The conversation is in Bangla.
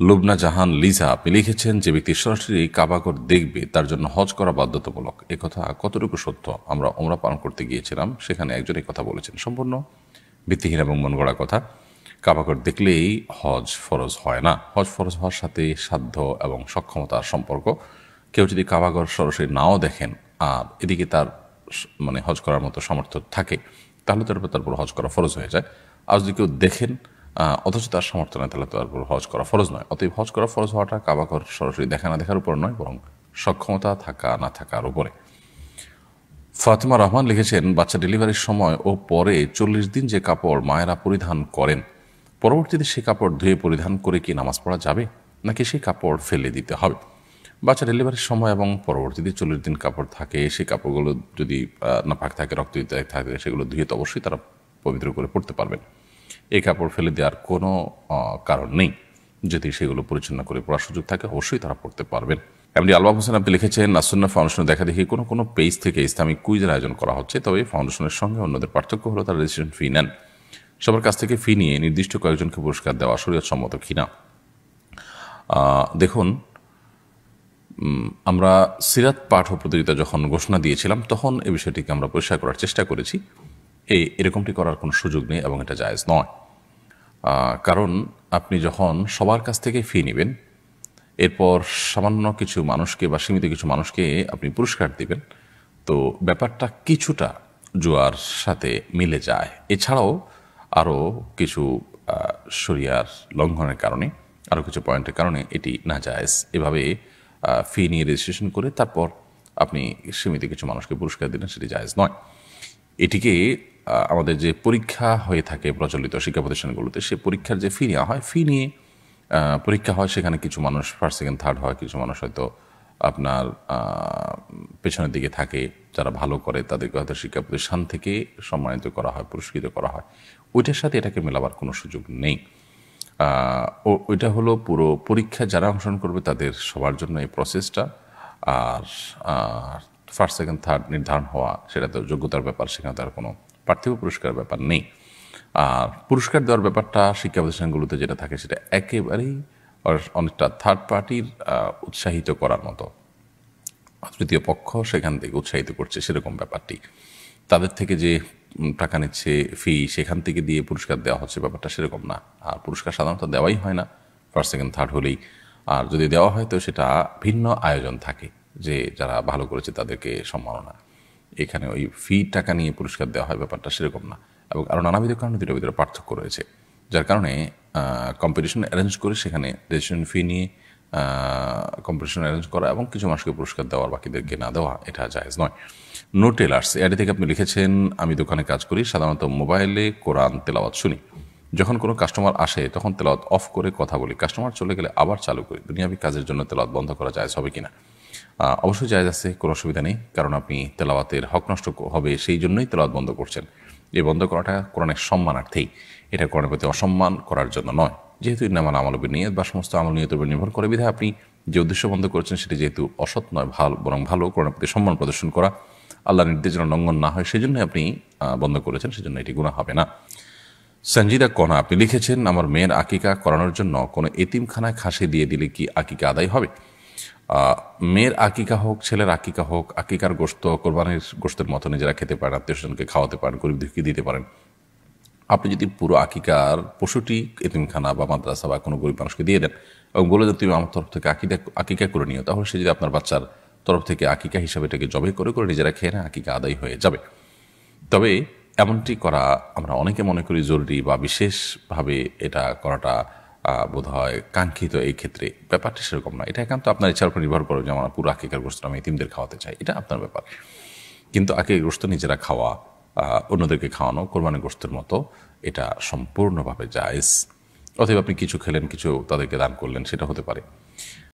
লুবনা জাহান লিজা আপনি লিখেছেন, যে ব্যক্তি সরাসরি কাবাগর দেখবে তার জন্য হজ করা বাধ্যতামূলক। একথা কতটুকু সত্য? আমরা ওমরা পালন করতে গিয়েছিলাম, সেখানে একজন এই কথা বলেছেন। সম্পূর্ণ ভিত্তিহীন এবং মন গড়া কথা। কাবাগর দেখলেই হজ ফরজ হয় না। হজ ফরজ হওয়ার সাথে সাধ্য এবং সক্ষমতার সম্পর্ক। কেউ যদি কাবাগর সরাসরি নাও দেখেন আর এদিকে তার মানে হজ করার মতো সামর্থ্য থাকে, তাহলে তারপর হজ করা ফরজ হয়ে যায়। আর যদি কেউ দেখেন অথচ তার সামর্থ্য নয়, তাহলে তারপর হজ করা ফরজ নয়। অতএব হজ করা ফরজ হওয়াটা কাবাগর সরাসরি দেখা না দেখার উপর নয়, বরং সক্ষমতা থাকা না থাকার উপরে। ফাতিমা রহমান লিখেছেন, বাচ্চা ডেলিভারির সময় ও পরে 40 দিন যে কাপড় মায়েরা পরিধান করেন, পরবর্তীতে সেই কাপড় ধুয়ে পরিধান করে কি নামাজ পড়া যাবে, নাকি সেই কাপড় ফেলে দিতে হবে? বাচ্চা ডেলিভারির সময় এবং পরবর্তীতে 40 দিন কাপড় থাকে, সেই কাপড়গুলো যদি নাপাক থাকে, রক্ত থাকে, সেগুলো ধুয়ে তো অবশ্যই তারা পবিত্র করে পড়তে পারবেন। এই কাপড় ফেলে দেওয়ার কোনো কারণ নেই। যদি সেগুলো পরিচ্ছন্ন করে পড়ার সুযোগ থাকে, অবশ্যই তারা পড়তে পারবেন। এমনি আলবাব হোসেন আপনি লিখেছেন, নাসুন্না ফাউন্ডেশনে দেখা দেখি কোনো পেজ থেকে ইসলামিক কুইজের আয়োজন করা হচ্ছে, তবে ফাউন্ডেশনের সঙ্গে অন্যদের পার্থক্য হলো তারা রেজিস্ট্রেশন ফি নেন। সবার কাছ থেকে ফি নিয়ে নির্দিষ্ট কয়েকজনকে পুরস্কার দেওয়া শরীয়তসম্মত কিনা? দেখুন, আমরা সিরাত পাঠ প্রতিযোগিতা যখন ঘোষণা দিয়েছিলাম, তখন এই বিষয়টিকে আমরা পরিষ্কার করার চেষ্টা করেছি। এরকমটি করার কোনো সুযোগ নেই এবং এটা জায়েজ নয়। কারণ আপনি যখন সবার কাছ থেকে ফি নেবেন, এরপর সামান্য কিছু মানুষকে বা সীমিত কিছু মানুষকে আপনি পুরস্কার দিবেন, তো ব্যাপারটা কিছুটা জুয়ার সাথে মিলে যায়। এছাড়াও আরও কিছু শরিয়ার লঙ্ঘনের কারণে, আরও কিছু পয়েন্টের কারণে এটি নাজায়েজ। এভাবে ফি নিয়ে রেজিস্ট্রেশন করে তারপর আপনি সীমিত কিছু মানুষকে পুরস্কার দিলেন, সেটি জায়েজ নয়। এটিকে আমাদের যে পরীক্ষা হয়ে থাকে প্রচলিত শিক্ষা প্রতিষ্ঠানগুলোতে, সে পরীক্ষার যে ফি নেওয়া হয়, ফি নিয়ে পরীক্ষা হয়, সেখানে কিছু মানুষ ফার্স্ট সেকেন্ড থার্ড হয়, কিছু মানুষ হয়তো আপনার পেছনের দিকে থাকে, যারা ভালো করে তাদেরকে হয়তো শিক্ষা প্রতিষ্ঠান থেকে সম্মানিত করা হয়, পুরস্কৃত করা হয়। ওইটার সাথে এটাকে মেলাবার কোনো সুযোগ নেই। ওইটা হলো পুরো পরীক্ষা যারা অংশগ্রহণ করবে তাদের সবার জন্য এই প্রসেসটা। আর ফার্স্ট সেকেন্ড থার্ড নির্ধারণ হওয়া, সেটা তো যোগ্যতার ব্যাপার, সেখানে তার কোনো পার্থিব পুরস্কার ব্যাপার নেই। আর পুরস্কার দেওয়ার ব্যাপারটা শিক্ষা প্রতিষ্ঠানগুলোতে যেটা থাকে, সেটা একেবারেই অনেকটা থার্ড পার্টির উৎসাহিত করার মতো। তৃতীয় পক্ষ সেখান থেকে উৎসাহিত করছে, সেরকম ব্যাপারটি। তাদের থেকে যে টাকা নিচ্ছে ফি, সেখান থেকে দিয়ে পুরস্কার দেওয়া হচ্ছে, ব্যাপারটা সেরকম না। আর পুরস্কার সাধারণত দেওয়াই হয় না ফার্স্ট সেকেন্ড থার্ড হলেই। আর যদি দেওয়া হয় তো সেটা ভিন্ন আয়োজন থাকে, যে যারা ভালো করেছে তাদেরকে সম্মাননা। এখানে ওই ফি টাকা নিয়ে পুরস্কার দেওয়া হয়, ব্যাপারটা সেরকম না। এবং আরও নানাবিধ কারণে দুটোর ভিতরে পার্থক্য রয়েছে, যার কারণে কম্পিটিশন অ্যারেঞ্জ করে সেখানে রেজিস্ট্রেশন ফি নিয়ে কম্পিটিশন অ্যারেঞ্জ করা এবং কিছু মানুষকে পুরস্কার দেওয়ার, বাকিদেরকে না দেওয়া, এটা জায়েজ নয়। নো টেলার্স এআডি থেকে আপনি লিখেছেন, আমি দোকানে কাজ করি, সাধারণত মোবাইলে কোরআন তেলাওয়াত শুনি। যখন কোনো কাস্টমার আসে তখন তেলাওয়াত অফ করে কথা বলি, কাস্টমার চলে গেলে আবার চালু করি। দুনিয়াবি কাজের জন্য তেলাওয়াত বন্ধ করা জায়েজ হবে কিনা? অবশ্যই জায়েজ আছে, কোনো অসুবিধা নেই। কারণ আপনি তেলাওয়াতের হক নষ্ট হবে সেই জন্যই তেলাওয়াত বন্ধ করছেন। এই বন্ধ করাটা কোরআনের সম্মানার্থেই, এটা কোরআনের প্রতি অসম্মান করার জন্য নয়। যেহেতু ইন্নামাল আমালু বিন্নিয়াত বা সমস্ত আমল নিয়তের উপর নির্ভর করে, বিধায় আপনি যে উদ্দেশ্য বন্ধ করছেন সেটি যেহেতু অসৎ নয়, বরং ভালো, কোরআনের প্রতি সম্মান প্রদর্শন করা, আল্লাহর নির্দেশ যেন লঙ্ঘন না হয়, সেই জন্যই আপনি বন্ধ করেছেন, সেজন্য এটি গুনাহ হবে না। সঞ্জিদা কণা আপনি লিখেছেন, আমার মেয়ের আকিকা করানোর জন্য কোনো এতিমখানায় খাসি দিয়ে দিলে কি আকিকা আদায় হবে? মেয়ের আকিকা হোক, ছেলের আকিকা হোক, আকিকার গোশত কোরবানির গোশতের মতো নিজেরা খেতে পারেন, আত্মীয়স্বজনকে খাওয়াতে পারেন, গরিব দুঃখী দিতে পারেন। আপনি যদি পুরো আকিকার পশুটি এতিমখানা বা মাদ্রাসা বা কোনো গরিব মানুষকে দিয়ে দেন এবং বলে দেন তুমি আমার তরফ থেকে আকিকা করে নিও, তাহলে সে যদি আপনার বাচ্চার তরফ থেকে আকিকা হিসাবে এটাকে জবে করে নিজেরা খেয়ে নেয়, আকিকা আদায় হয়ে যাবে। তবে এমনটি করা আমরা অনেকে মনে করি জরুরি বা বিশেষভাবে এটা করাটা বোধ হয় কাঙ্ক্ষিত। এই ক্ষেত্রে ব্যাপারটা সেরকম না। এটা একান্ত আপনার ইচ্ছার উপর নির্ভর করে যে আমার পুরো আকিকার গোশত আমি এতিমদের খাওয়াতে চাই, এটা আপনার ব্যাপার। কিন্তু আকিকার গোশত নিজেরা খাওয়া, অন্যদেরকে খাওয়ানো কোরবানির গোশতের মতো, এটা সম্পূর্ণভাবে জায়েজ। অতএব আপনি কিছু খেলেন, কিছু তাদেরকে দান করলেন, সেটা হতে পারে।